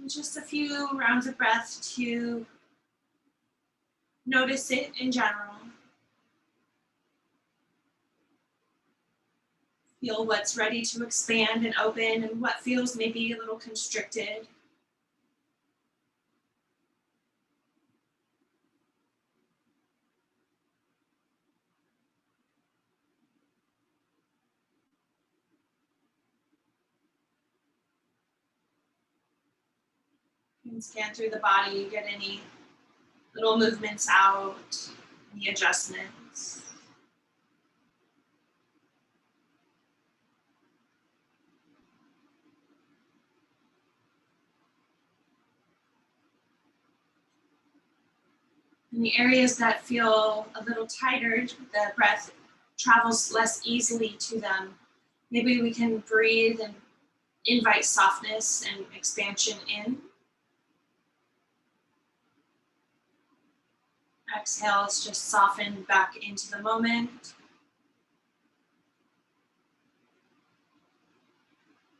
Just a few rounds of breath to notice it in general. Feel what's ready to expand and open and what feels maybe a little constricted. You can scan through the body, get any little movements out, any adjustments. In the areas that feel a little tighter, the breath travels less easily to them. Maybe we can breathe and invite softness and expansion in. Exhales, just soften back into the moment.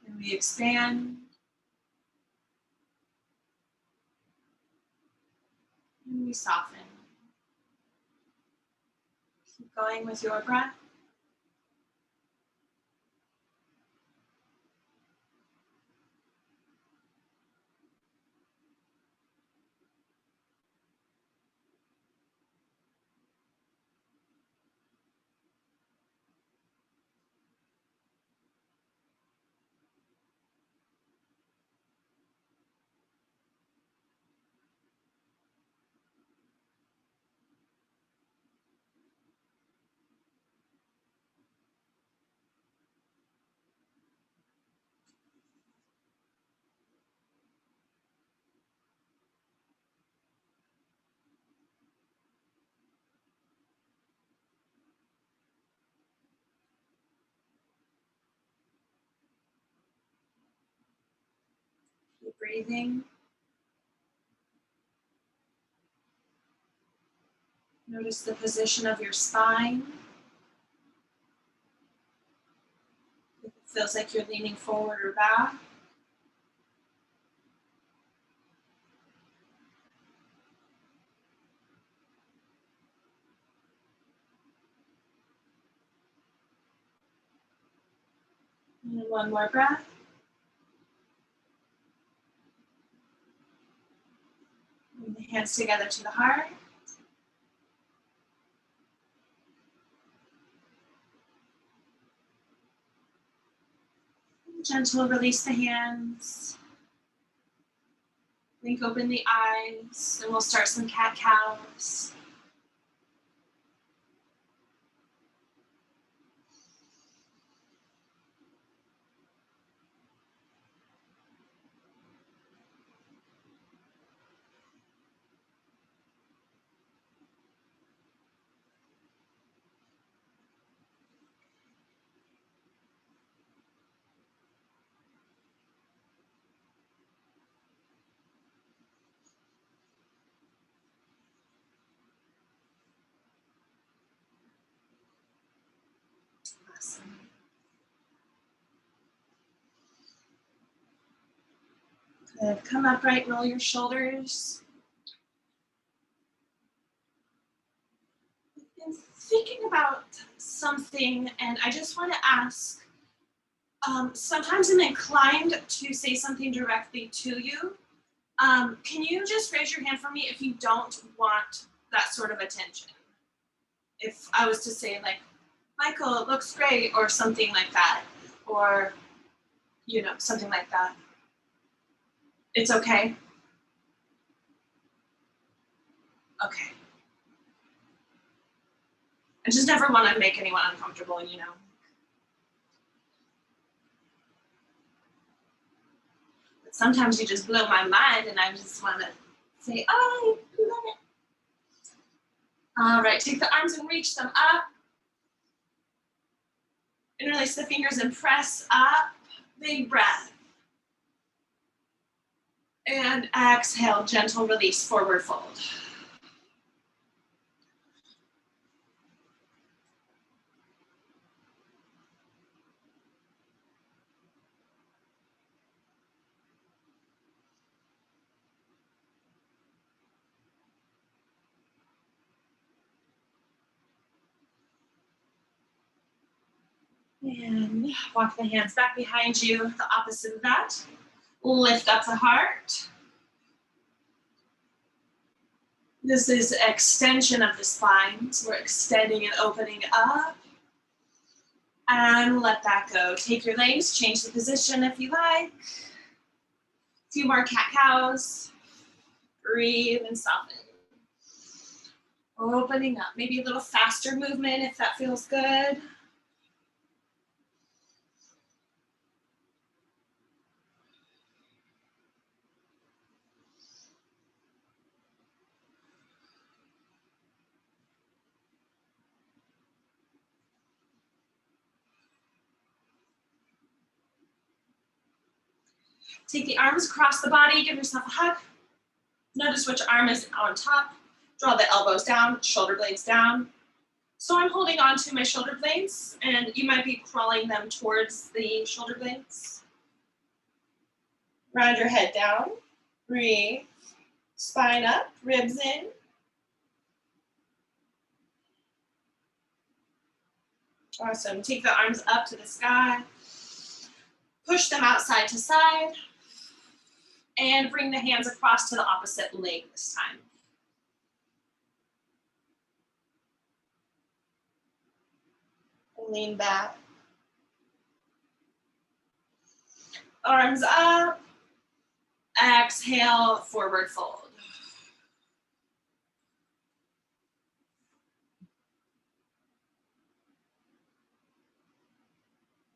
And we expand. And we soften. Keep going with your breath. Keep breathing. Notice the position of your spine. If it feels like you're leaning forward or back. And one more breath. Bring the hands together to the heart. Gentle release the hands. Blink open the eyes, and we'll start some cat-cows. Awesome. Good. Come upright, roll your shoulders. I've been thinking about something, and I just want to ask. Sometimes I'm inclined to say something directly to you. Can you just raise your hand for me if you don't want that sort of attention? If I was to say, like, Michael, it looks great, or something like that, or, something like that. It's okay? Okay. I just never want to make anyone uncomfortable, But sometimes you just blow my mind, and I just want to say, oh, I love it. All right, take the arms and reach them up. Interlace the fingers and press up. Big breath. And exhale, gentle release, forward fold. And walk the hands back behind you, the opposite of that. Lift up the heart. This is extension of the spine. So we're extending and opening up. And let that go. Take your legs, change the position if you like. A few more cat-cows. Breathe and soften. Opening up. Maybe a little faster movement if that feels good. Take the arms across the body, give yourself a hug. Notice which arm is on top. Draw the elbows down, shoulder blades down. So I'm holding on to my shoulder blades, and you might be crawling them towards the shoulder blades. Round your head down, breathe. Spine up, ribs in. Awesome, take the arms up to the sky. Push them out side to side. And bring the hands across to the opposite leg this time. Lean back. Arms up. Exhale, forward fold.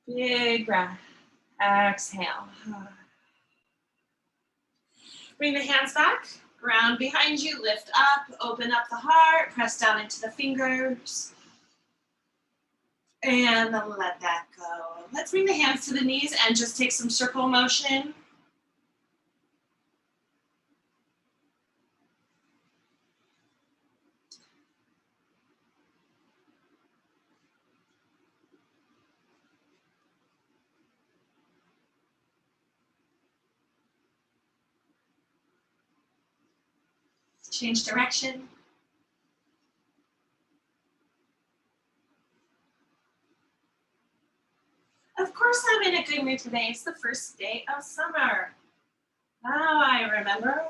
Big breath. Exhale. Bring the hands back, ground behind you, lift up, open up the heart, press down into the fingers, and then let that go. Let's bring the hands to the knees and just take some circle motion. Change direction. Of course I'm in a good mood today. It's the first day of summer. Now I remember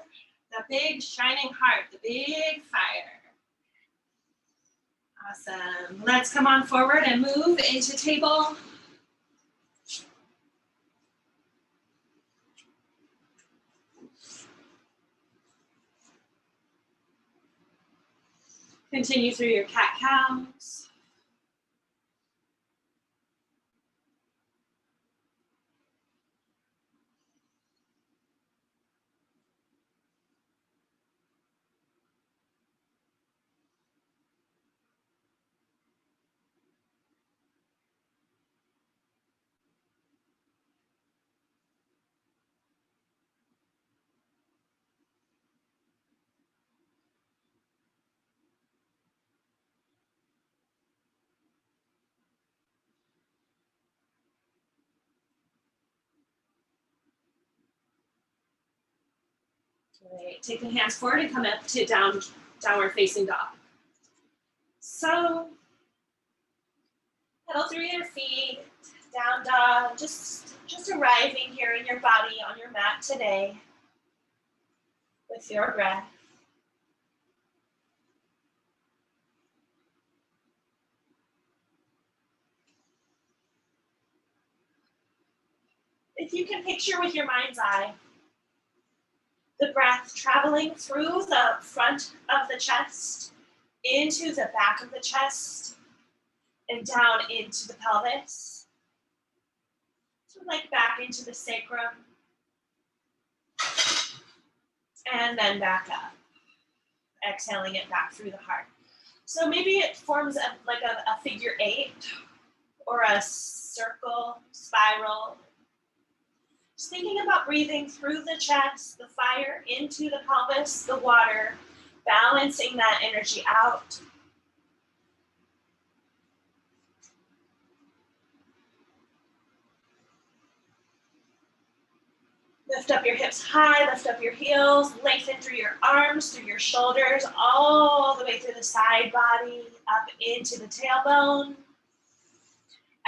the big shining heart, the big fire. Awesome. Let's come on forward and move into table. Continue through your cat-cows. Great. Take the hands forward and come up to downward facing dog. So, pedal through your feet, down dog, just arriving here in your body on your mat today with your breath. If you can picture with your mind's eye, the breath traveling through the front of the chest, into the back of the chest, and down into the pelvis. So like back into the sacrum. And then back up. Exhaling it back through the heart. So maybe it forms like a figure 8 or a circle, spiral. Just thinking about breathing through the chest, the fire into the pelvis, the water, balancing that energy out. Lift up your hips high, lift up your heels, lengthen through your arms, through your shoulders, all the way through the side body, up into the tailbone.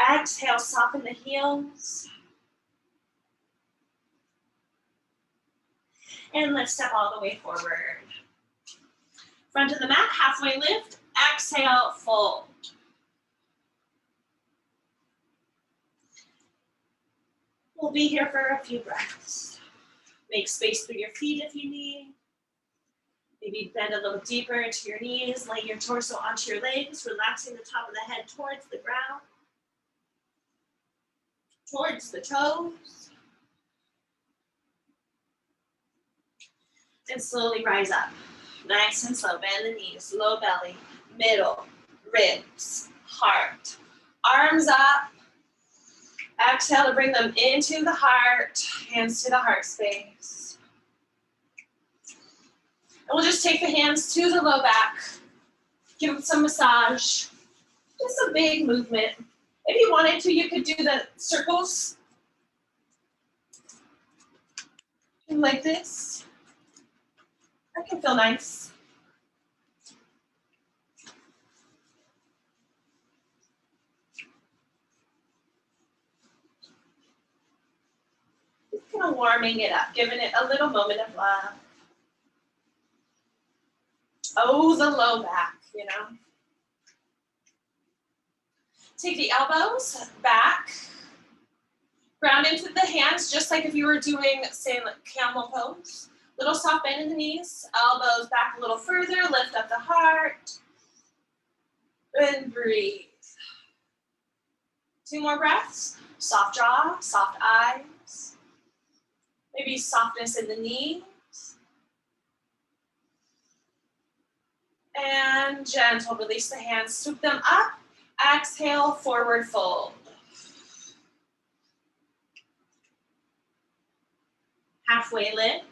Exhale, soften the heels. And let's step all the way forward. Front of the mat, halfway lift. Exhale, fold. We'll be here for a few breaths. Make space through your feet if you need. Maybe bend a little deeper into your knees, lay your torso onto your legs, relaxing the top of the head towards the ground, towards the toes. And slowly rise up. Nice and slow. Bend the knees, low belly, middle, ribs, heart. Arms up. Exhale to bring them into the heart, hands to the heart space. And we'll just take the hands to the low back. Give them some massage. Just a big movement. If you wanted to, you could do the circles like this. That can feel nice. Just kind of warming it up, giving it a little moment of love. Oh, the low back, you know. Take the elbows back. Ground into the hands, just like if you were doing, say, like camel pose. Little soft bend in the knees, elbows back a little further, lift up the heart, and breathe. 2 more breaths. Soft jaw, soft eyes. Maybe softness in the knees. And gentle, release the hands, swoop them up. Exhale, forward fold. Halfway lift.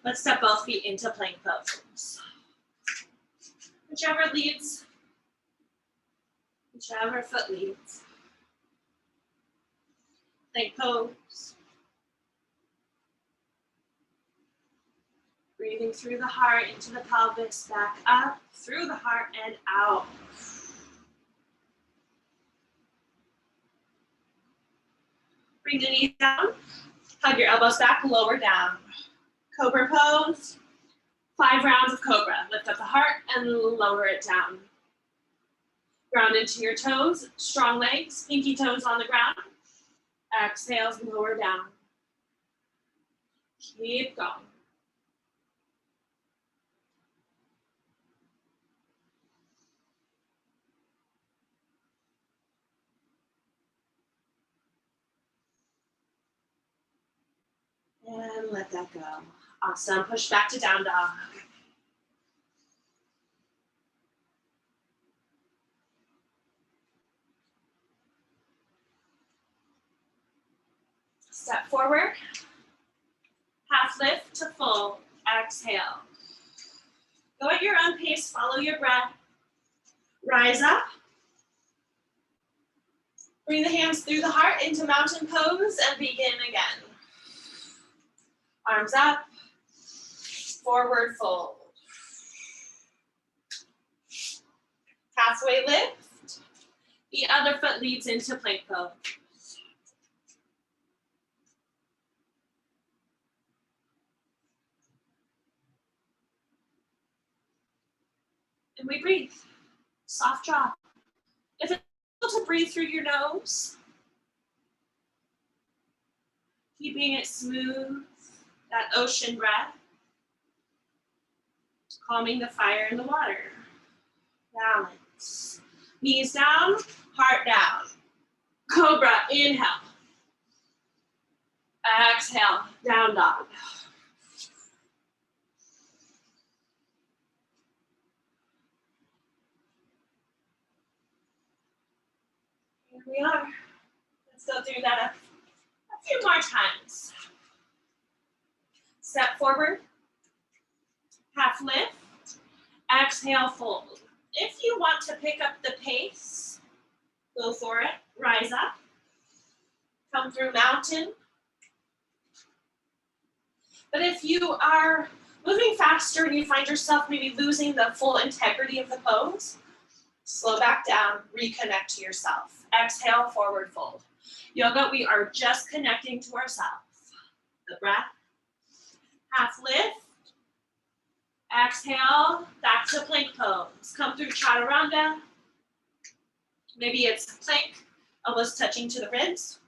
Let's step both feet into plank pose. Whichever leads, whichever foot leads. Plank pose. Breathing through the heart into the pelvis, back up, through the heart and out. Bring the knees down, hug your elbows back, lower down. Cobra pose, 5 rounds of cobra. Lift up the heart and lower it down. Ground into your toes, strong legs, pinky toes on the ground. Exhales, lower down. Keep going. And let that go. Awesome. Push back to down dog. Step forward. Half lift to full. Exhale. Go at your own pace. Follow your breath. Rise up. Bring the hands through the heart into mountain pose and begin again. Arms up. Forward fold. Halfway lift. The other foot leads into plank pose. And we breathe. Soft jaw. If it's able to breathe through your nose, keeping it smooth, that ocean breath, calming the fire in the water. Balance. Knees down, heart down. Cobra, inhale. Exhale, down dog. Here we are. Let's go through that a few more times. Step forward, half lift, exhale, fold. If you want to pick up the pace, go for it. Rise up, come through mountain. But if you are moving faster and you find yourself maybe losing the full integrity of the pose, slow back down, reconnect to yourself. Exhale, forward fold. Yoga, we are just connecting to ourselves. The breath. Half lift. Exhale, back to plank pose. Come through chaturanga. Maybe it's plank, elbows touching to the ribs.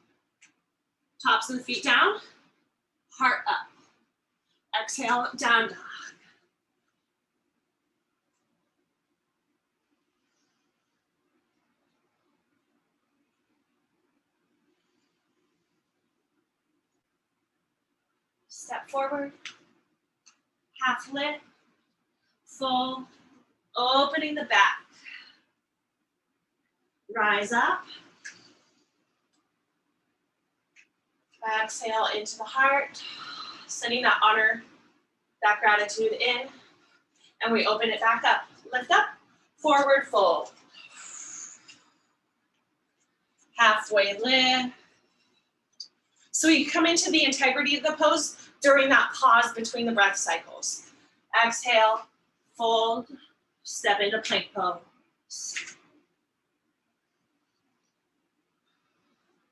Tops of the feet down. Heart up. Exhale, down dog. Step forward. Half lift. Full. Opening the back. Rise up. Exhale into the heart. Sending that honor, that gratitude in. And we open it back up. Lift up. Forward fold. Halfway lift. So we come into the integrity of the pose during that pause between the breath cycles. Exhale, fold, step into plank pose.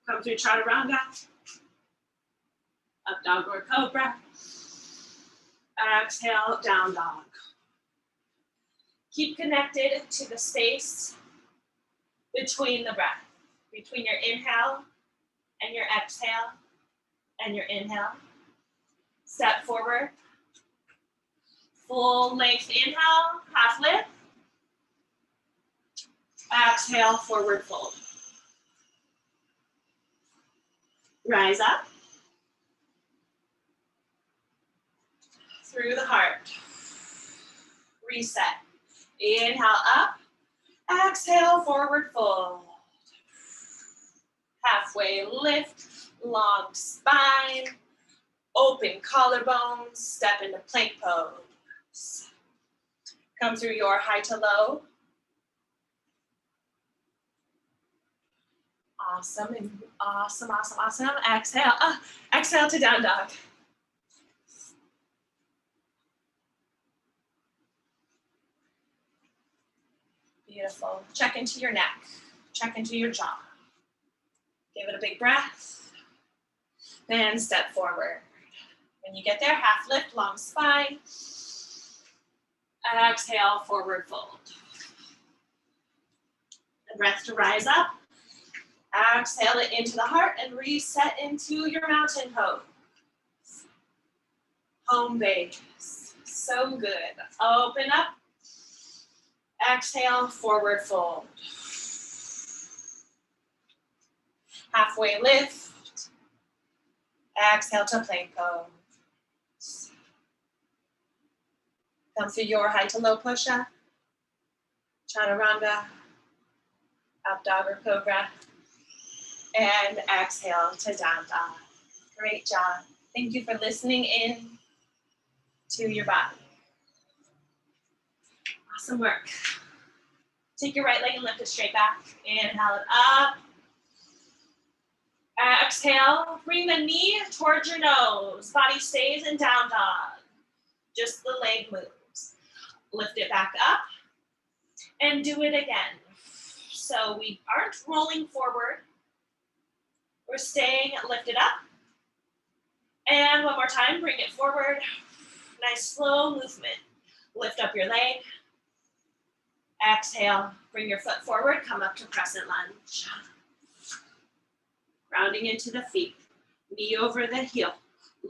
Come through chaturanga. Up dog or cobra. Exhale, down dog. Keep connected to the space between the breath, between your inhale and your exhale and your inhale. Step forward. Full length inhale, half lift. Exhale, forward fold. Rise up. Through the heart. Reset. Inhale up. Exhale, forward fold. Halfway lift. Long spine. Open collarbones. Step into plank pose. Come through your high to low. Awesome, and awesome, awesome, awesome. Exhale, exhale to down dog. Beautiful. Check into your neck. Check into your jaw. Give it a big breath. Then step forward. When you get there, half lift, long spine. Exhale, forward fold. The breath to rise up. Exhale it into the heart and reset into your mountain pose. Home base. So good. Open up. Exhale, forward fold. Halfway lift. Exhale to plank pose. Come through your high to low push-up. Chaturanga. Up dog or cobra. And exhale to down dog. Great job. Thank you for listening in to your body. Awesome work. Take your right leg and lift it straight back. Inhale it up. Exhale, bring the knee towards your nose. Body stays in down dog. Just the leg moves. Lift it back up and do it again. So we aren't rolling forward. We're staying lifted up. And one more time, bring it forward. Nice slow movement. Lift up your leg. Exhale, bring your foot forward, come up to crescent lunge. Grounding into the feet, knee over the heel,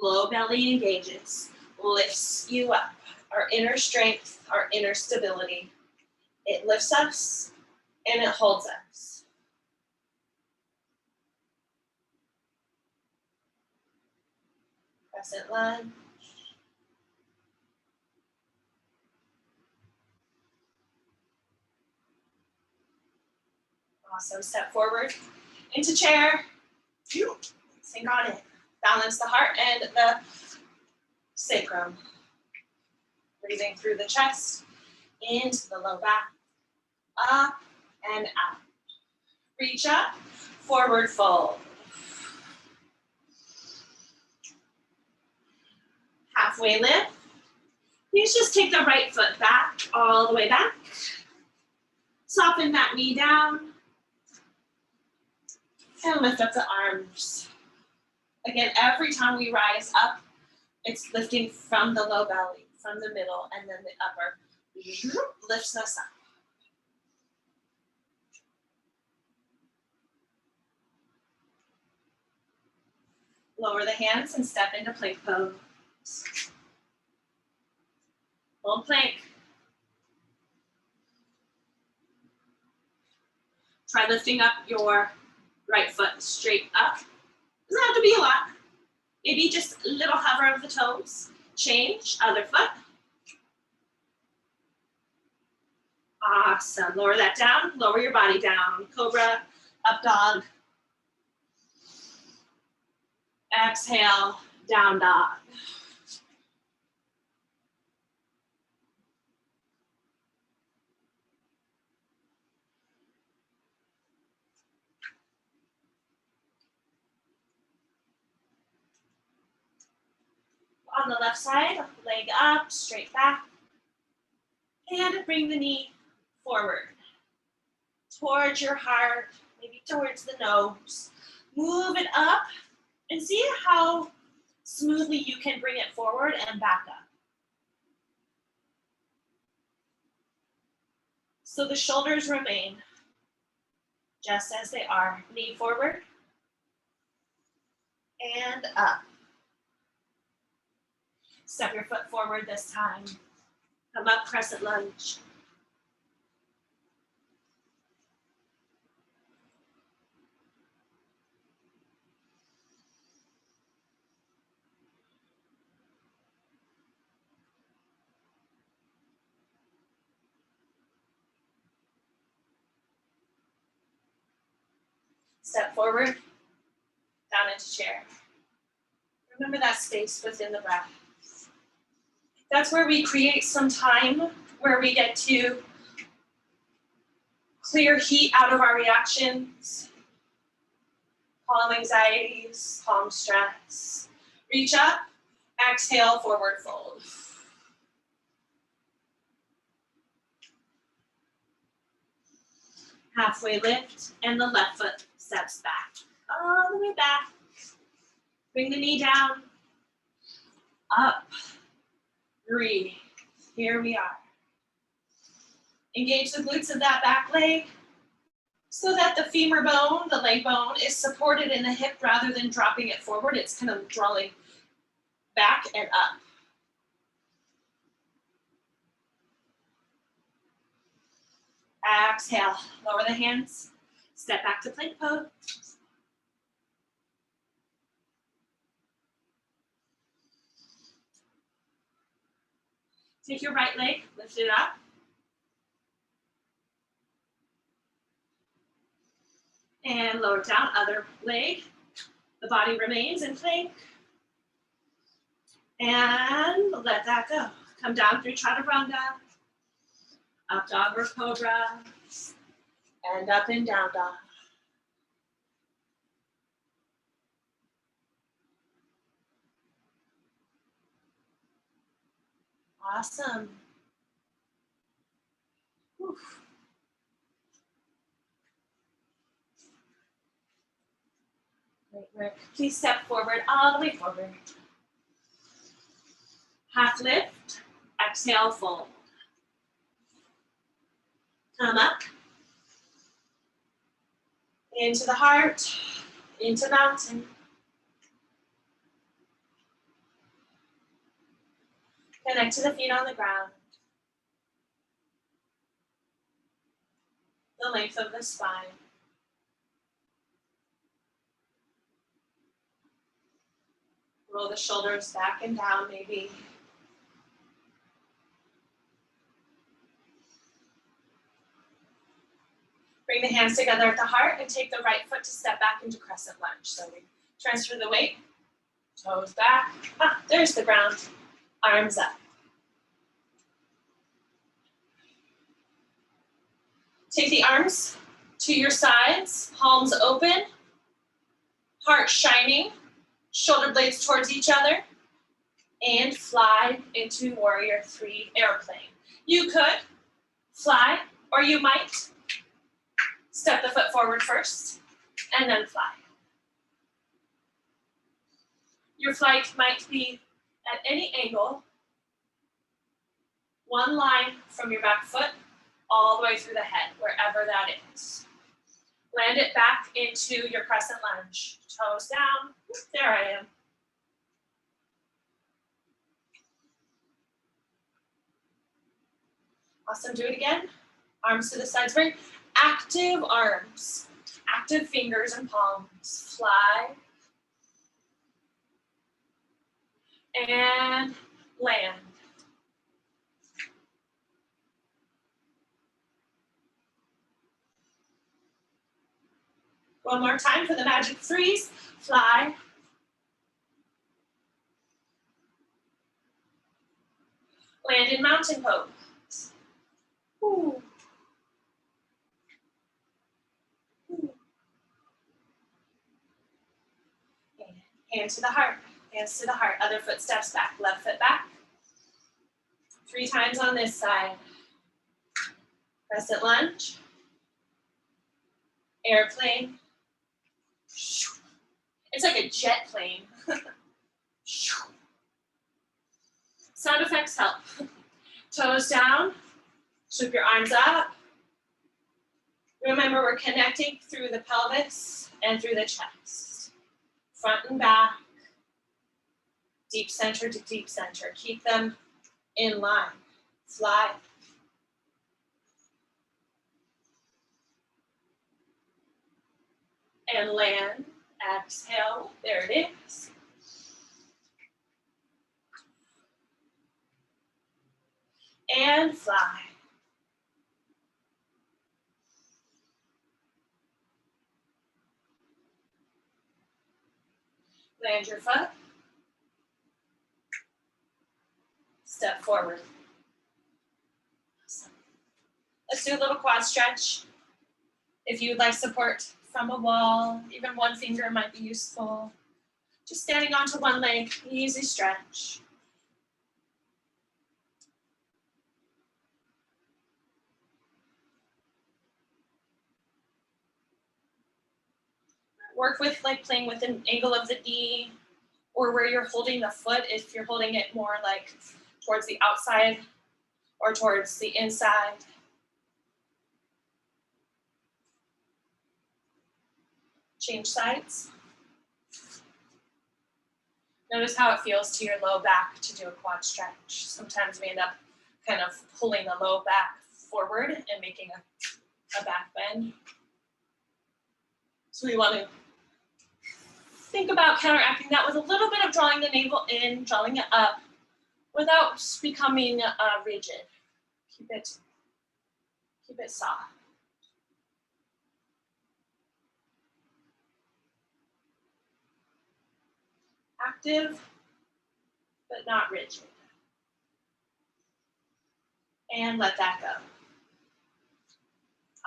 low belly engages, lifts you up. Our inner strength, our inner stability. It lifts us and it holds us. Crescent lunge. Awesome. Step forward into chair. Sink on it. Balance the heart and the sacrum. Breathing through the chest, into the low back, up and out. Reach up, forward fold. Halfway lift. Please just take the right foot back, all the way back. Soften that knee down. And lift up the arms. Again, every time we rise up, it's lifting from the low belly, from the middle, and then the upper lifts us up. Lower the hands and step into plank pose. Hold plank. Try lifting up your right foot straight up. Doesn't have to be a lot. Maybe just a little hover of the toes. Change, other foot. Awesome. Lower that down. Lower your body down. Cobra, up dog. Exhale, down dog. On the left side, leg up, straight back. And bring the knee forward. Towards your heart, maybe towards the nose. Move it up and see how smoothly you can bring it forward and back up. So the shoulders remain just as they are. Knee forward and up. Step your foot forward this time. Come up, crescent lunge. Step forward, down into chair. Remember that space within the breath. That's where we create some time where we get to clear heat out of our reactions, calm anxieties, calm stress. Reach up, exhale, forward fold. Halfway lift, and the left foot steps back. All the way back. Bring the knee down. Up. Breathe. Here we are. Engage the glutes of that back leg so that the femur bone, the leg bone, is supported in the hip rather than dropping it forward. It's kind of drawing back and up. Exhale, lower the hands, step back to plank pose. Take your right leg, lift it up. And lower it down, other leg. The body remains in plank. And let that go. Come down through chaturanga. Up dog or cobra, and up and down dog. Awesome. Whew. Great work. Please step forward, all the way forward. Half lift, exhale, fold. Come up, into the heart, into mountain. Connect to the feet on the ground. The length of the spine. Roll the shoulders back and down maybe. Bring the hands together at the heart and take the right foot to step back into crescent lunge. So we transfer the weight, toes back. There's the ground, arms up. Take the arms to your sides, palms open, heart shining, shoulder blades towards each other, and fly into Warrior 3 airplane. You could fly, or you might step the foot forward first. and then fly. Your flight might be at any angle, one line from your back foot all the way through the head, wherever that is. Land it back into your crescent lunge. Toes down. There I am. Awesome. Do it again. Arms to the sides. Very active arms. Active fingers and palms. Fly. And land. One more time for the magic freeze. Fly. Land in mountain pose. Ooh. Ooh. Hand to the heart. Hands to the heart. Other foot steps back. Left foot back. 3 times on this side. Crescent lunge. Airplane. It's like a jet plane. Sound effects help. Toes down. Sweep your arms up. Remember, we're connecting through the pelvis and through the chest. Front and back. Deep center to deep center. Keep them in line. Fly. And land. Exhale. There it is. And fly. Land your foot. Step forward. Awesome. Let's do a little quad stretch. If you would like support from a wall, even one finger might be useful. Just standing onto one leg, easy stretch. Work with like playing with an angle of the knee or where you're holding the foot, if you're holding it more like towards the outside or towards the inside. Change sides. Notice how it feels to your low back to do a quad stretch. Sometimes we end up kind of pulling the low back forward and making a back bend. So we want to think about counteracting that with a little bit of drawing the navel in, drawing it up, without becoming rigid. Keep it soft. Active, but not rigid. And let that go.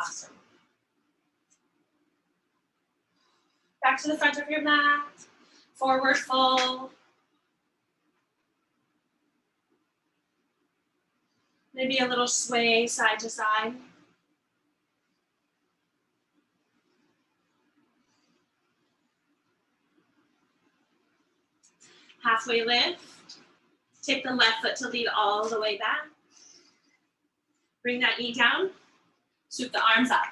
Awesome. Back to the front of your mat. Forward fold. Maybe a little sway side to side. Halfway lift. Take the left foot to lead all the way back. Bring that knee down. Swoop the arms up.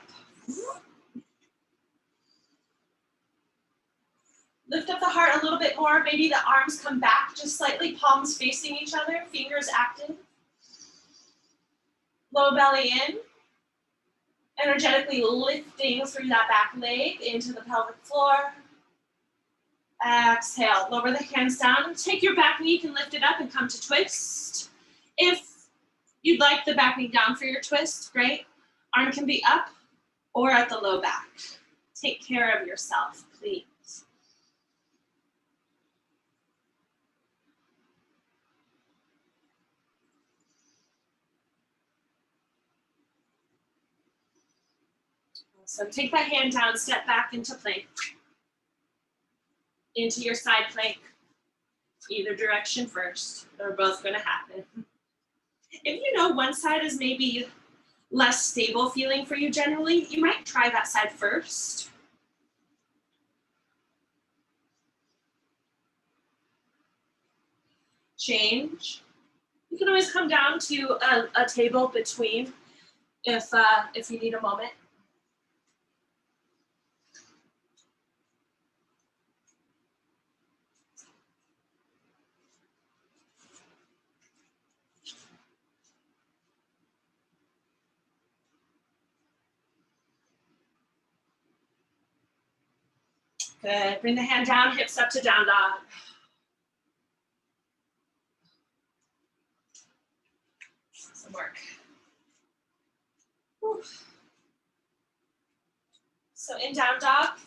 Lift up the heart a little bit more. Maybe the arms come back just slightly, palms facing each other, fingers active. Low belly in. Energetically lifting through that back leg into the pelvic floor. Exhale, lower the hands down. Take your back knee, you can lift it up and come to twist. If you'd like the back knee down for your twist, great. Arm can be up or at the low back. Take care of yourself, please. So take that hand down, step back into plank. Into your side plank. Either direction first. They're both going to happen. If you know one side is maybe less stable feeling for you generally, you might try that side first. change. You can always come down to a table between if you need a moment. Good. Bring the hand down, hips up to down dog. Some work. Whew. So in down dog,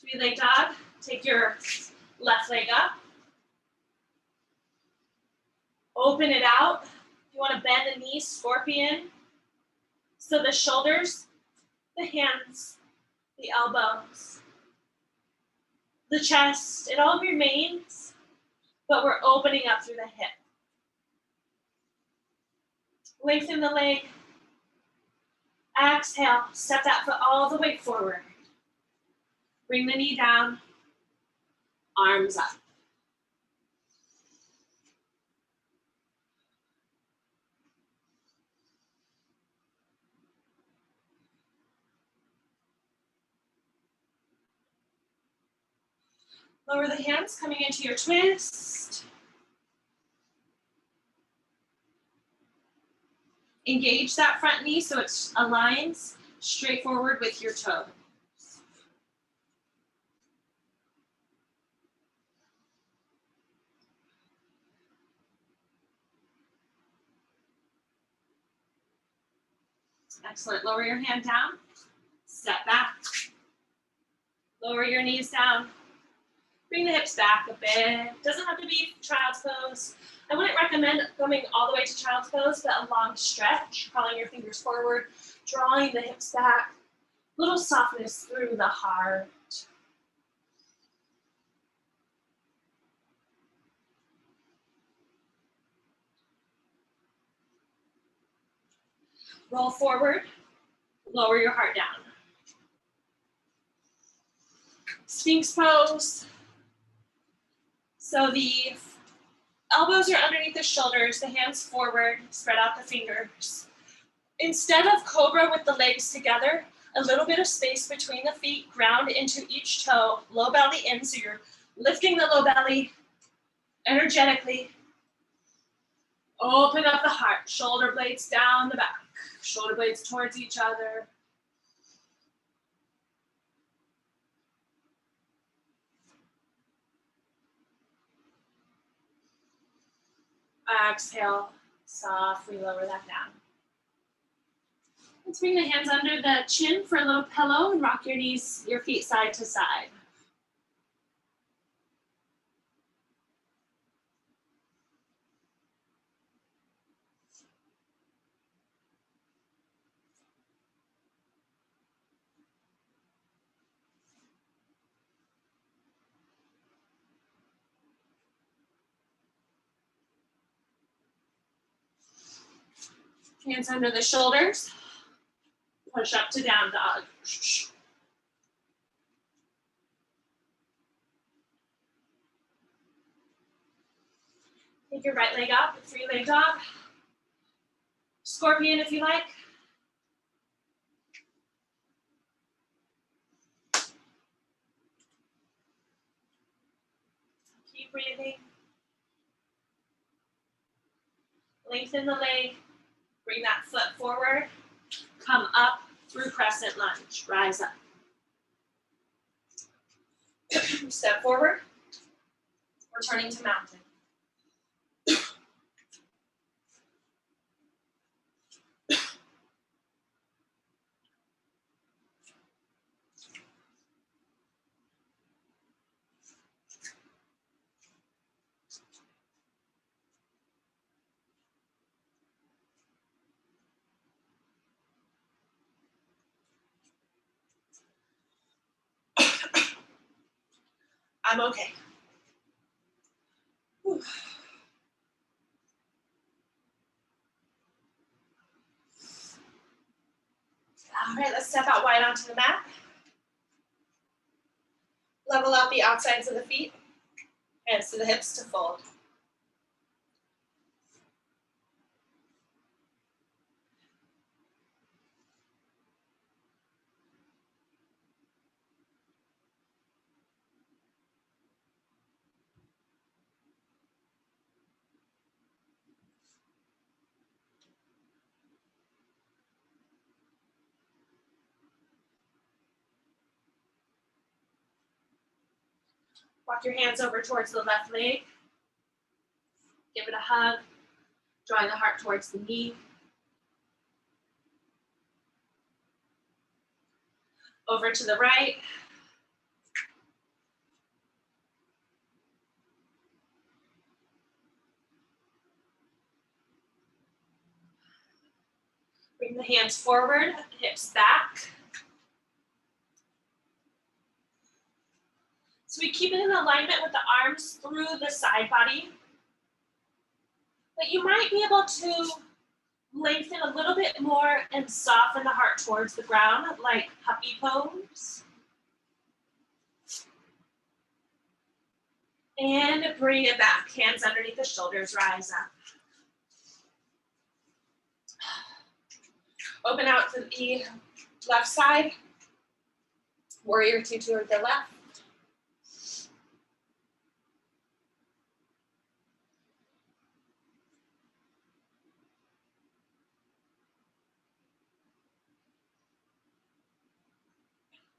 3-leg dog, take your left leg up. Open it out. You want to bend the knees, scorpion. So the shoulders, the hands, the elbows, the chest, it all remains, but we're opening up through the hip. Lengthen the leg. Exhale, step that foot all the way forward. Bring the knee down, arms up. Lower the hands, coming into your twist. Engage that front knee so it aligns straight forward with your toe. Excellent. Lower your hand down. Step back. Lower your knees down. Bring the hips back a bit. Doesn't have to be child's pose. I wouldn't recommend coming all the way to child's pose, but a long stretch, crawling your fingers forward, drawing the hips back. Little softness through the heart. Roll forward, lower your heart down. Sphinx pose. So the elbows are underneath the shoulders, the hands forward, spread out the fingers. Instead of cobra with the legs together, a little bit of space between the feet, ground into each toe, low belly in, so you're lifting the low belly energetically. Open up the heart, shoulder blades down the back, shoulder blades towards each other. Exhale, softly lower that down. Let's bring the hands under the chin for a little pillow and rock your knees, your feet side to side. Hands under the shoulders. Push up to down dog. Take your right leg up, 3-leg dog. Scorpion if you like. Keep breathing. Lengthen the leg. Bring that foot forward. Come up through crescent lunge. Rise up. Step forward. Returning to mountain. I'm okay. Whew. All right, let's step out wide onto the mat. Level out the outsides of the feet. Hands to the hips to fold. Walk your hands over towards the left leg. Give it a hug, drawing the heart towards the knee. Over to the right. Bring the hands forward, hips back. So we keep it in alignment with the arms through the side body. But you might be able to lengthen a little bit more and soften the heart towards the ground, like puppy pose. And bring it back. Hands underneath the shoulders, rise up. Open out to the left side. Warrior two toward the left.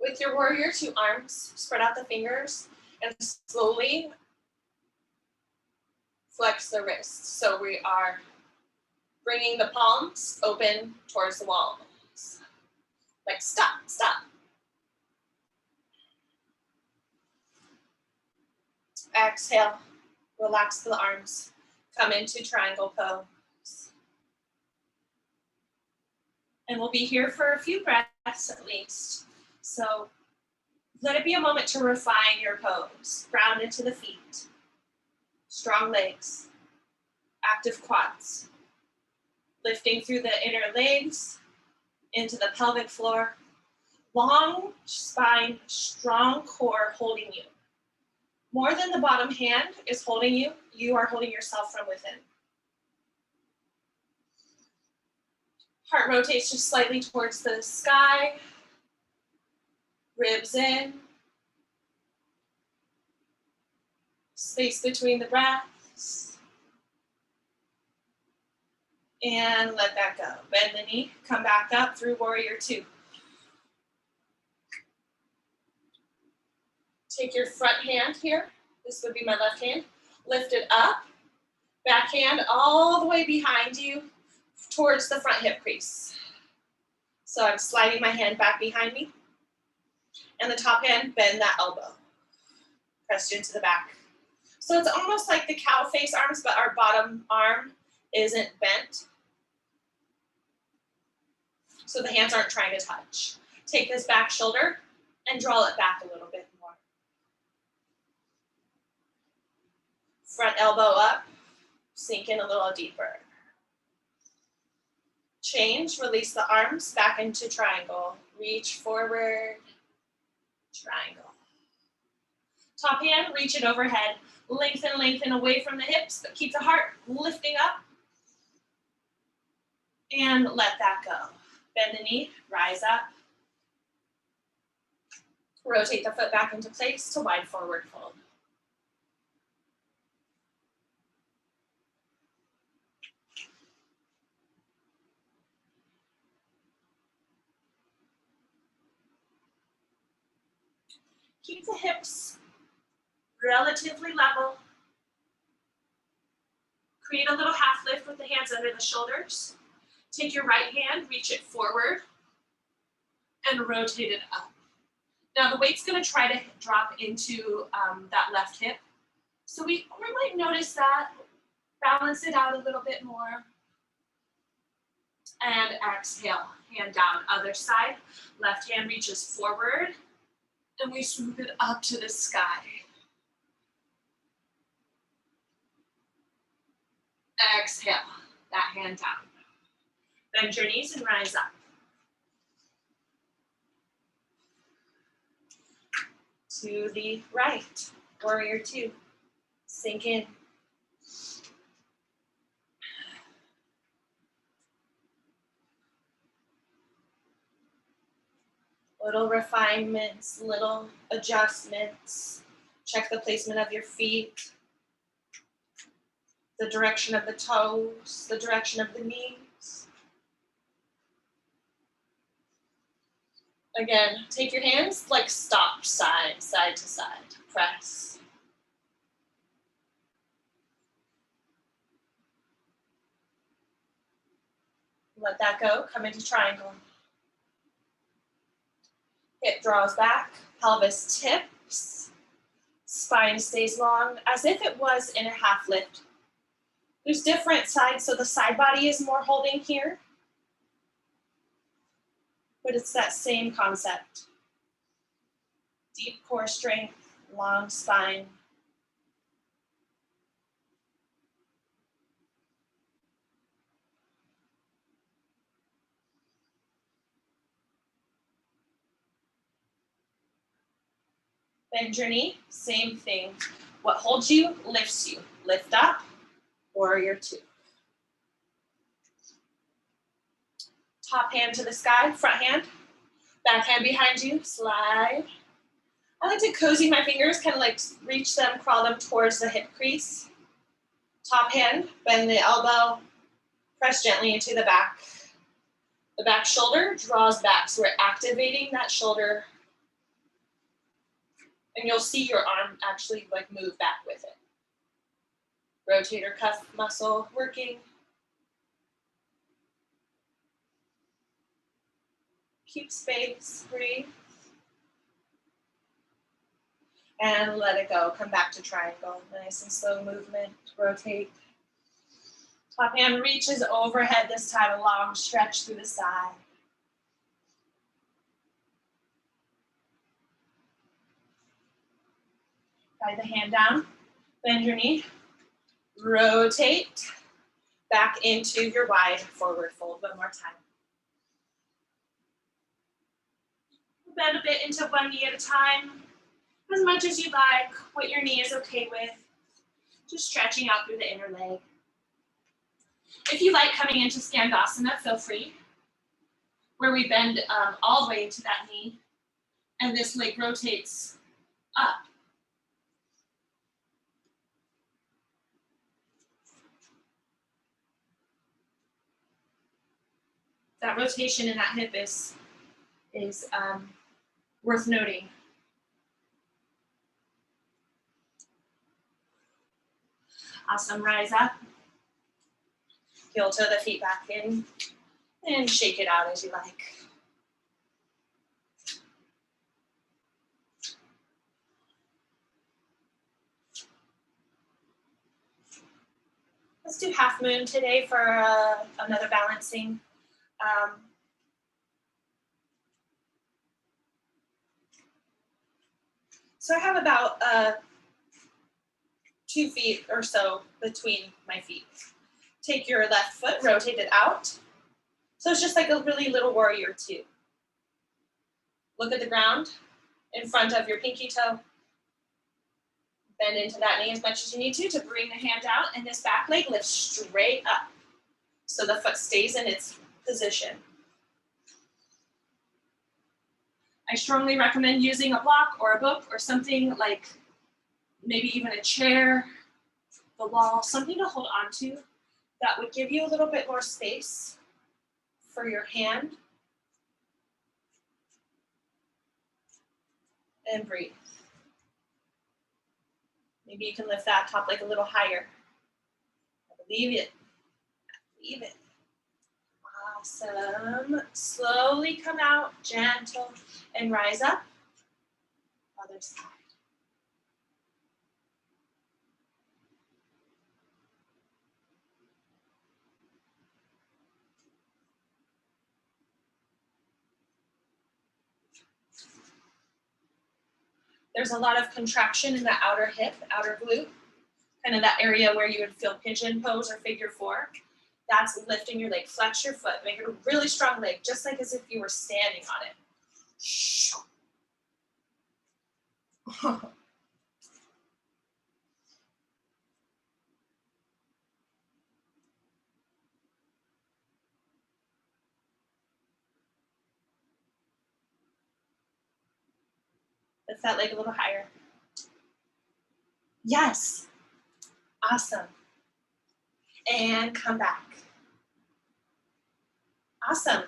With your warrior two arms, spread out the fingers and slowly flex the wrists. So we are bringing the palms open towards the walls. Like stop, stop. Exhale, relax the arms. Come into triangle pose. And we'll be here for a few breaths at least. So let it be a moment to refine your pose. Ground into the feet. Strong legs. Active quads. Lifting through the inner legs into the pelvic floor. Long spine, strong core holding you. More than the bottom hand is holding you, you are holding yourself from within. Heart rotates just slightly towards the sky. Ribs in. Space between the breaths. And let that go. Bend the knee, come back up through warrior two. Take your front hand here. This would be my left hand. Lift it up. Back hand all the way behind you towards the front hip crease. So I'm sliding my hand back behind me. And the top hand, bend that elbow. Pressed into the back. So it's almost like the cow face arms, but our bottom arm isn't bent. So the hands aren't trying to touch. Take this back shoulder and draw it back a little bit more. Front elbow up, sink in a little deeper. Change, release the arms back into triangle. Reach forward, triangle. Top hand, reach it overhead. Lengthen, lengthen away from the hips, but keep the heart lifting up. And let that go. Bend the knee, rise up. Rotate the foot back into place to wide forward fold. Keep the hips relatively level. Create a little half lift with the hands under the shoulders. Take your right hand, reach it forward, and rotate it up. Now the weight's gonna try to drop into that left hip. So we might notice that, balance it out a little bit more. And exhale, hand down, other side. Left hand reaches forward, and we swoop it up to the sky. Exhale, that hand down. Bend your knees and rise up. To the right, warrior two. Sink in. Little refinements, little adjustments. Check the placement of your feet, the direction of the toes, the direction of the knees. Again, take your hands like stop, side to side, press. Let that go, come into triangle. Hip draws back, pelvis tips, spine stays long as if it was in a half lift. There's different sides, so the side body is more holding here, but it's that same concept. Deep core strength, long spine. Bend your knee, same thing. What holds you, lifts you. Lift up, warrior two. Top hand to the sky, front hand. Back hand behind you, slide. I like to cozy my fingers, kind of like reach them, crawl them towards the hip crease. Top hand, bend the elbow, press gently into the back. The back shoulder draws back, so we're activating that shoulder. And you'll see your arm actually like move back with it. Rotator cuff muscle working. Keep space, breathe. And let it go, come back to triangle. Nice and slow movement, rotate. Top hand reaches overhead this time, a long stretch through the side. Guide the hand down, bend your knee, rotate back into your wide forward fold one more time. Bend a bit into one knee at a time, as much as you like, what your knee is okay with. Just stretching out through the inner leg. If you like coming into Skandasana, feel free, where we bend all the way into that knee, and this leg rotates up. That rotation in that hip is worth noting. Awesome, rise up. Heel toe the feet back in and shake it out as you like. Let's do half moon today for another balancing. So I have about 2 feet or so between my feet. Take your left foot, rotate it out. So it's just like a really little warrior two. Look at the ground in front of your pinky toe. Bend into that knee as much as you need to bring the hand out, and this back leg lifts straight up. So the foot stays in its position. I strongly recommend using a block or a book or something like maybe even a chair, the wall, something to hold on to that would give you a little bit more space for your hand. And breathe. Maybe you can lift that top leg a little higher. I believe it. I believe it. Awesome. Slowly come out, gentle, and rise up. Other side. There's a lot of contraction in the outer hip, outer glute, kind of that area where you would feel pigeon pose or figure four. That's lifting your leg. Flex your foot. Make it a really strong leg, just like as if you were standing on it. Lift that leg a little higher. Yes. Awesome. And come back. Awesome.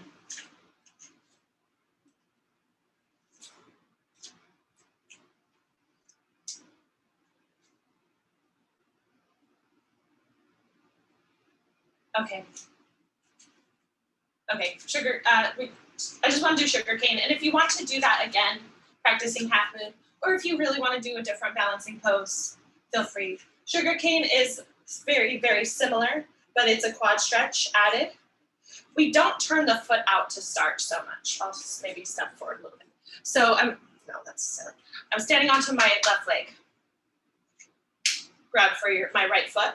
Okay. Okay, I just want to do sugar cane. And if you want to do that again, practicing half moon, or if you really want to do a different balancing pose, feel free. Sugar cane is very, very similar, but it's a quad stretch added. We don't turn the foot out to start so much. I'll just maybe step forward a little bit. So that's silly. I'm standing onto my left leg. Grab for my right foot.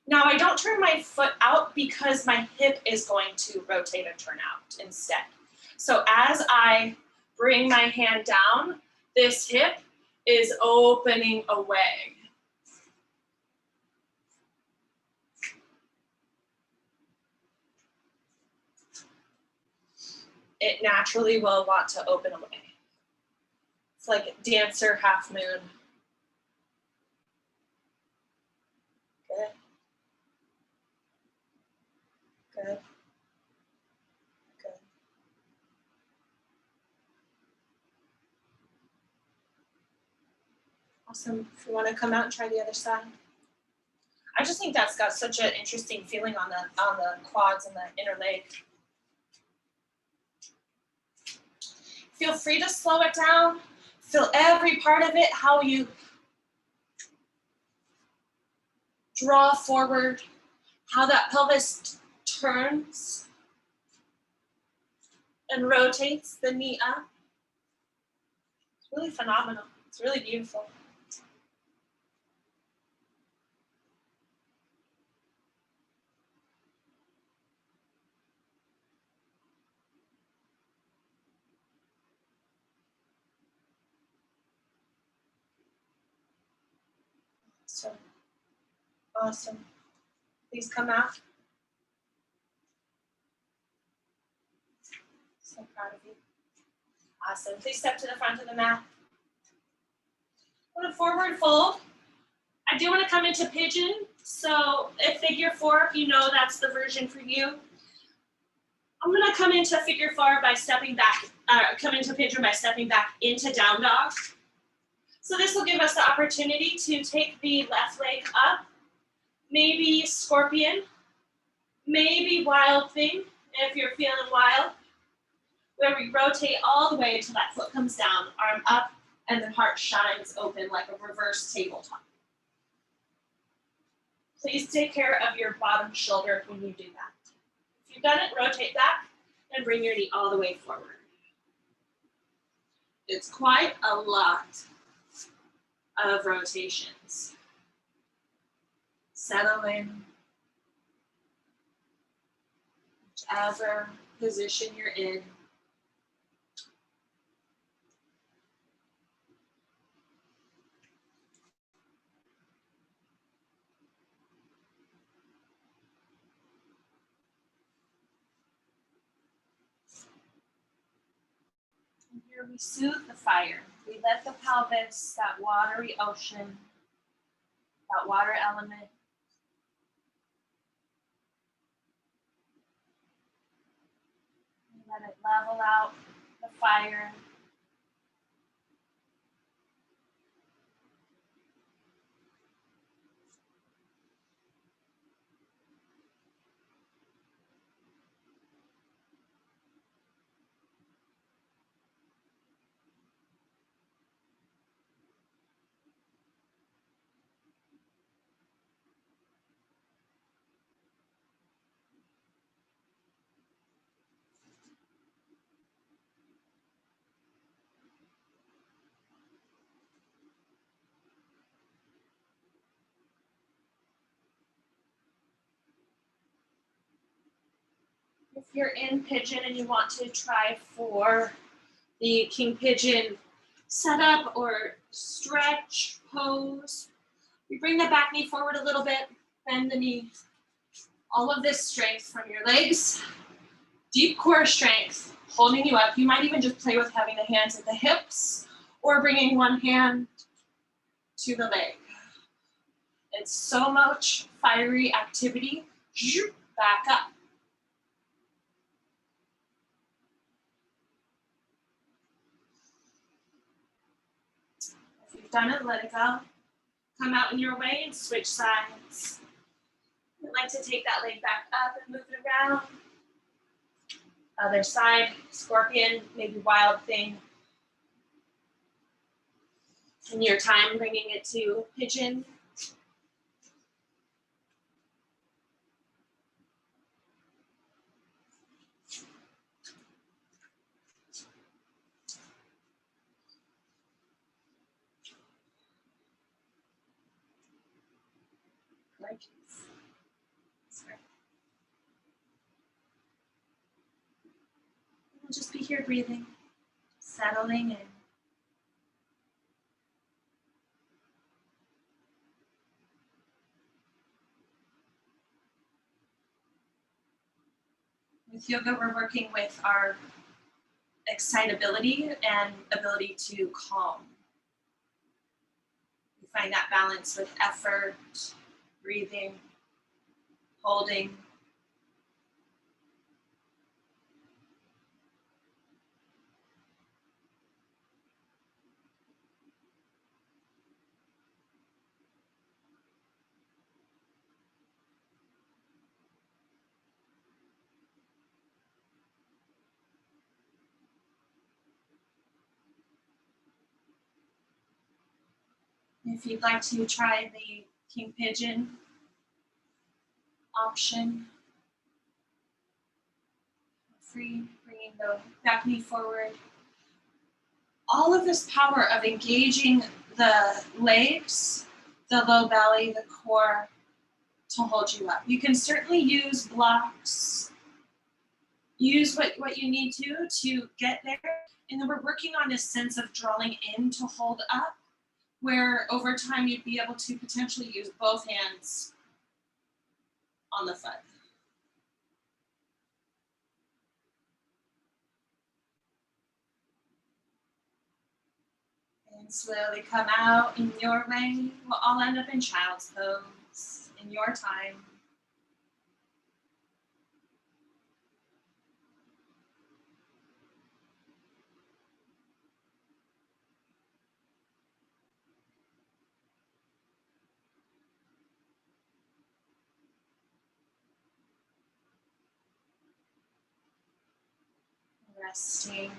Now I don't turn my foot out because my hip is going to rotate and turn out instead. So as I bring my hand down, this hip is opening away. It naturally will want to open away. It's like dancer half moon. Good. Good. Good. Awesome. If you want to come out and try the other side. I just think that's got such an interesting feeling on the quads and the inner leg. Feel free to slow it down. Feel every part of it, how you draw forward, how that pelvis turns and rotates the knee up. It's really phenomenal. It's really beautiful. Awesome. Please come out. So proud of you. Awesome. Please step to the front of the mat. Go to forward fold. I do want to come into pigeon. So at figure 4, if you know that's the version for you, I'm going to come into figure 4 by stepping back, come into pigeon by stepping back into down dog. So this will give us the opportunity to take the left leg up, maybe scorpion, maybe wild thing, if you're feeling wild, where we rotate all the way until that foot comes down, arm up, and the heart shines open like a reverse tabletop. Please take care of your bottom shoulder when you do that. If you've done it, rotate back and bring your knee all the way forward. It's quite a lot of rotations. Settle in. Whichever position you're in. And here we soothe the fire. We let the pelvis, that watery ocean, that water element, let it level out the fire. If you're in pigeon and you want to try for the king pigeon setup or stretch pose, you bring the back knee forward a little bit, bend the knee. All of this strength from your legs, deep core strength, holding you up. You might even just play with having the hands at the hips or bringing one hand to the leg. It's so much fiery activity. Back up. If you've done it, let it go. Come out in your way and switch sides. My like to take that leg back up and move it around. Other side, scorpion, maybe wild thing. In your time, bringing it to pigeon. Sorry. We'll just be here breathing, settling in. With yoga, we're working with our excitability and ability to calm. We find that balance with effort, breathing, holding. If you'd like to try the King Pigeon option, free, bringing the back knee forward. All of this power of engaging the legs, the low belly, the core to hold you up. You can certainly use blocks, use what you need to get there. And then we're working on this sense of drawing in to hold up, where over time you'd be able to potentially use both hands on the foot. And slowly come out in your way. We'll all end up in child's pose in your time. Resting.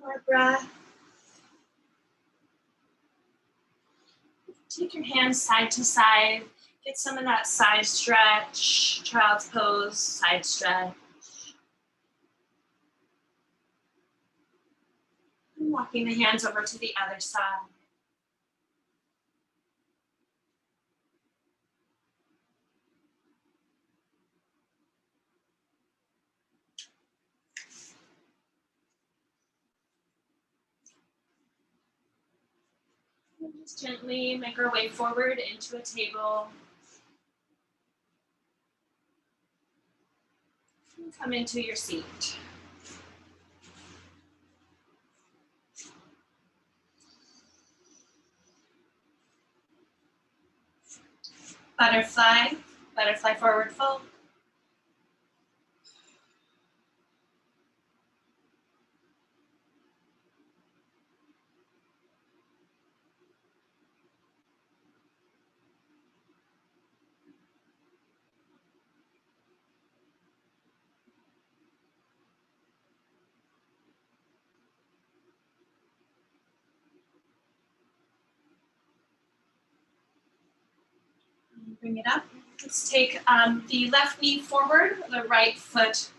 More breath. Take your hands side to side. Get some of that side stretch, child's pose, side stretch. And walking the hands over to the other side. And just gently make our way forward into a table. And come into your seat. Butterfly, butterfly forward fold. Bring it up. Let's take the left knee forward, the right foot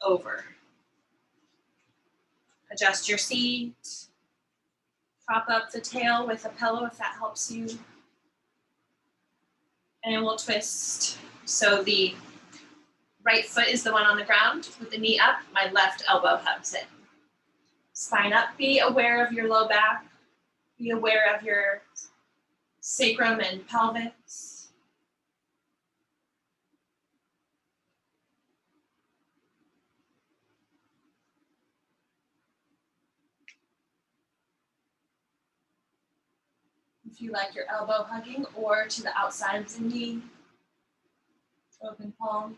over. Adjust your seat. Prop up the tail with a pillow if that helps you. And we'll twist. So the right foot is the one on the ground with the knee up. My left elbow hugs it. Spine up. Be aware of your low back. Be aware of your sacrum and pelvis. If you like your elbow hugging or to the outside of the knee, open palm.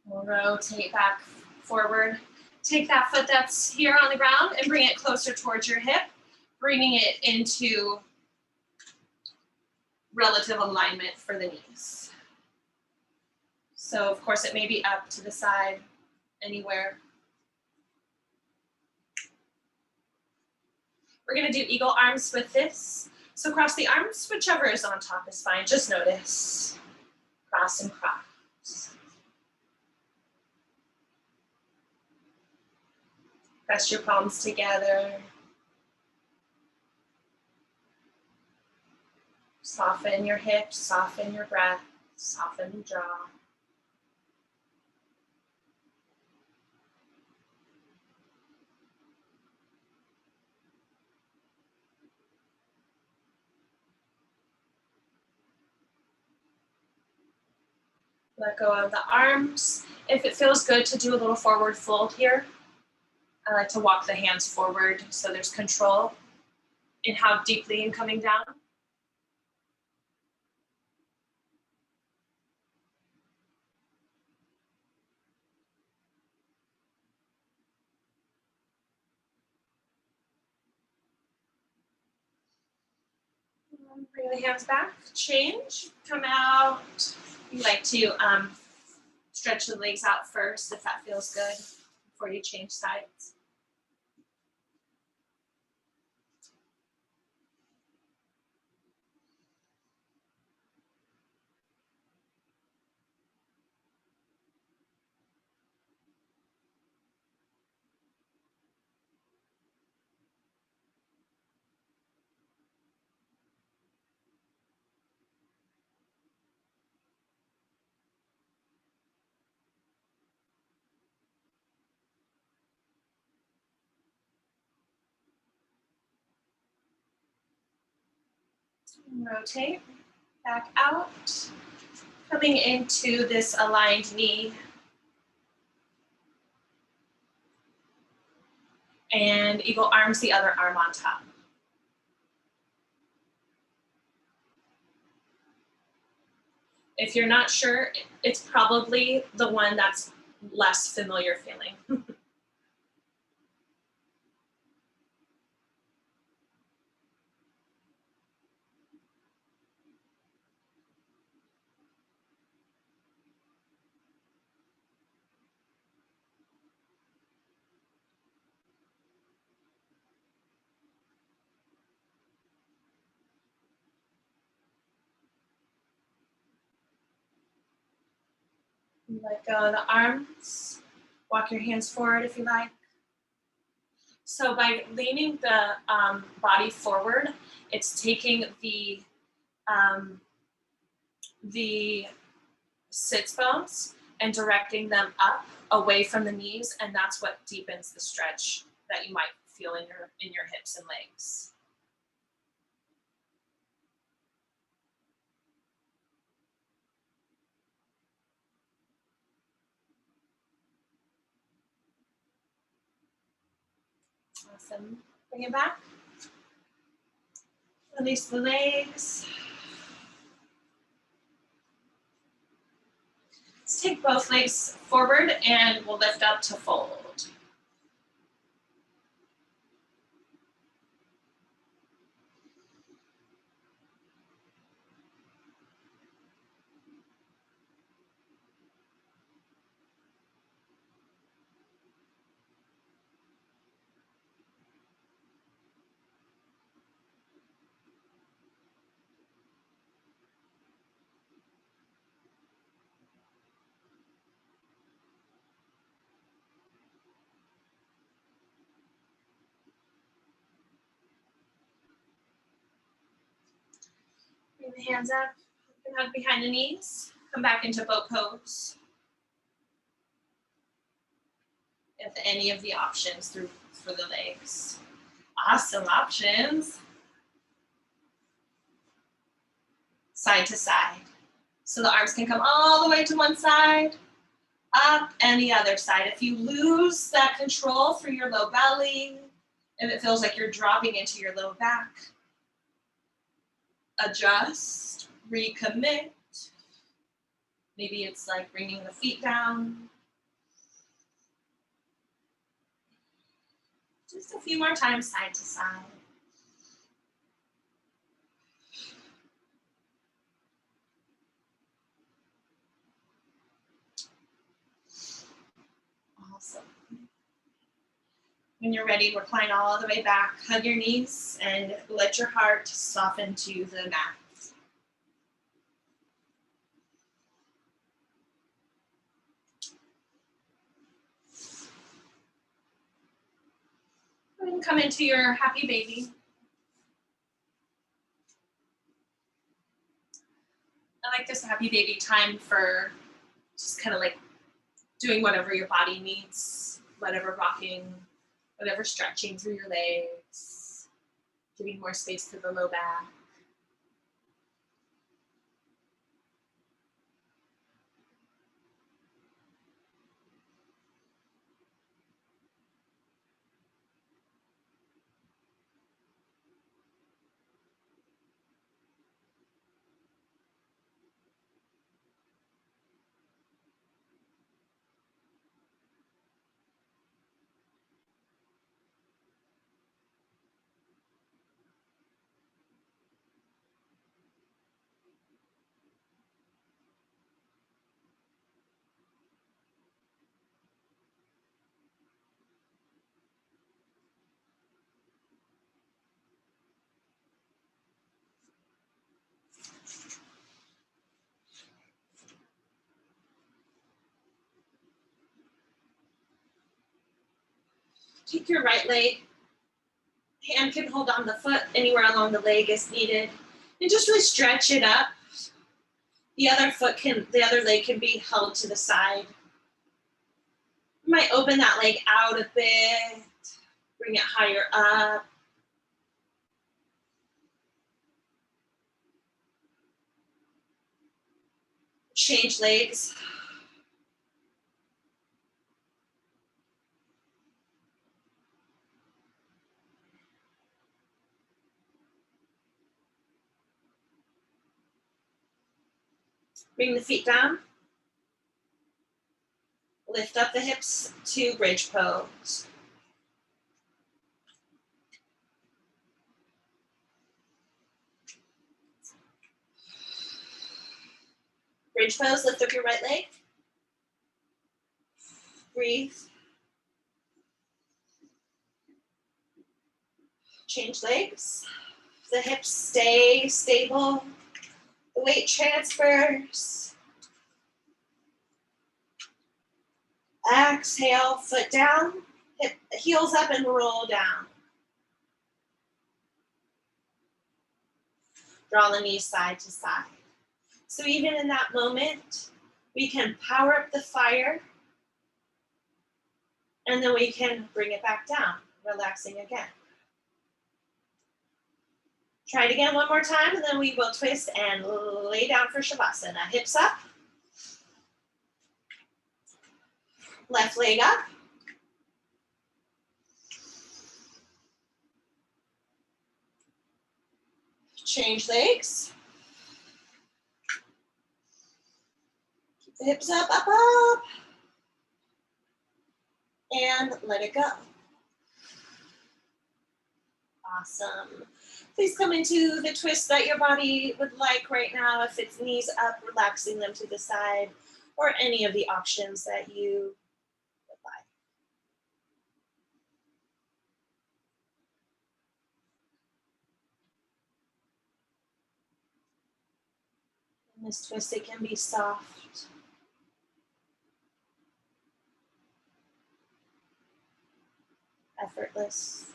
We'll rotate back forward. Take that foot that's here on the ground and bring it closer towards your hip, bringing it into relative alignment for the knees. So of course it may be up to the side, anywhere. We're gonna do eagle arms with this. So cross the arms, whichever is on top is fine, just notice. Cross and cross. Press your palms together. Soften your hips, soften your breath, soften the jaw. Let go of the arms. If it feels good to do a little forward fold here, I like to walk the hands forward so there's control in how deeply I'm coming down. Bring the hands back, change, come out. You like to stretch the legs out first if that feels good before you change sides. Rotate back out, coming into this aligned knee. And eagle arms, the other arm on top. If you're not sure, it's probably the one that's less familiar feeling. Let go of the arms. Walk your hands forward if you like. So by leaning the body forward, it's taking the sits bones and directing them up away from the knees, and that's what deepens the stretch that you might feel in your hips and legs. Awesome. Bring it back. Release the legs. Let's take both legs forward and we'll lift up to fold. Bring the hands up, hug behind the knees, come back into boat pose. If any of the options for the legs. Awesome options. Side to side. So the arms can come all the way to one side, up, and the other side. If you lose that control through your low belly, if it feels like you're dropping into your low back, adjust, recommit. Maybe it's like bringing the feet down. Just a few more times, side to side. Awesome. When you're ready, recline all the way back, hug your knees, and let your heart soften to the mat. And come into your happy baby. I like this happy baby time for just kind of like doing whatever your body needs, whatever rocking, whatever stretching through your legs, giving more space to the low back. Take your right leg, hand can hold on the foot anywhere along the leg as needed, and just really stretch it up. The other leg can be held to the side. You might open that leg out a bit, bring it higher up. Change legs. Bring the feet down. Lift up the hips to bridge pose. Bridge pose, lift up your right leg. Breathe. Change legs. The hips stay stable. The weight transfers. Exhale, foot down, hip, heels up and roll down. Draw the knees side to side. So even in that moment, we can power up the fire and then we can bring it back down, relaxing again. Try it again one more time and then we will twist and lay down for Shavasana. Hips up. Left leg up. Change legs. Keep the hips up, up, up. And let it go. Awesome. Please come into the twist that your body would like right now. If it's knees up, relaxing them to the side, or any of the options that you would like. In this twist, it can be soft. Effortless.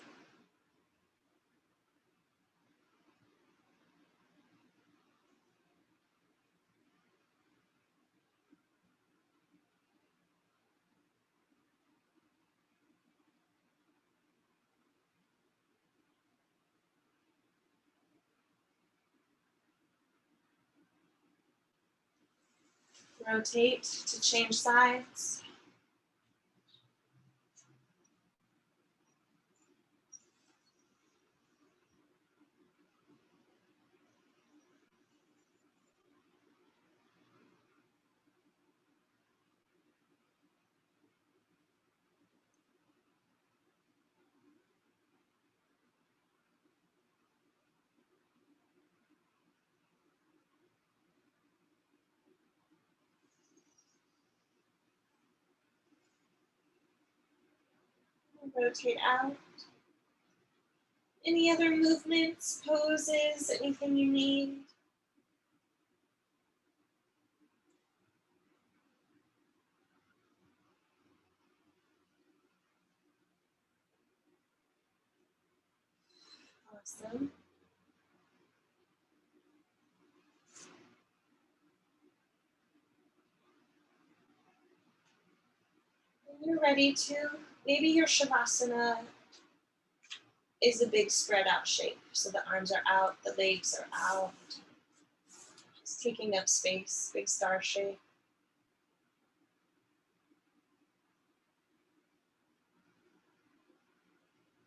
Rotate to change sides. Rotate out. Any other movements, poses, anything you need? Awesome. When you're ready to, maybe your Shavasana is a big spread out shape. So the arms are out, the legs are out. Just taking up space, big star shape.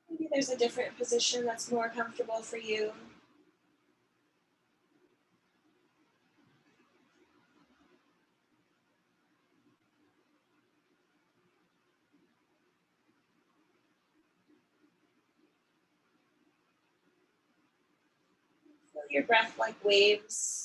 Maybe there's a different position that's more comfortable for you. Feel your breath like waves.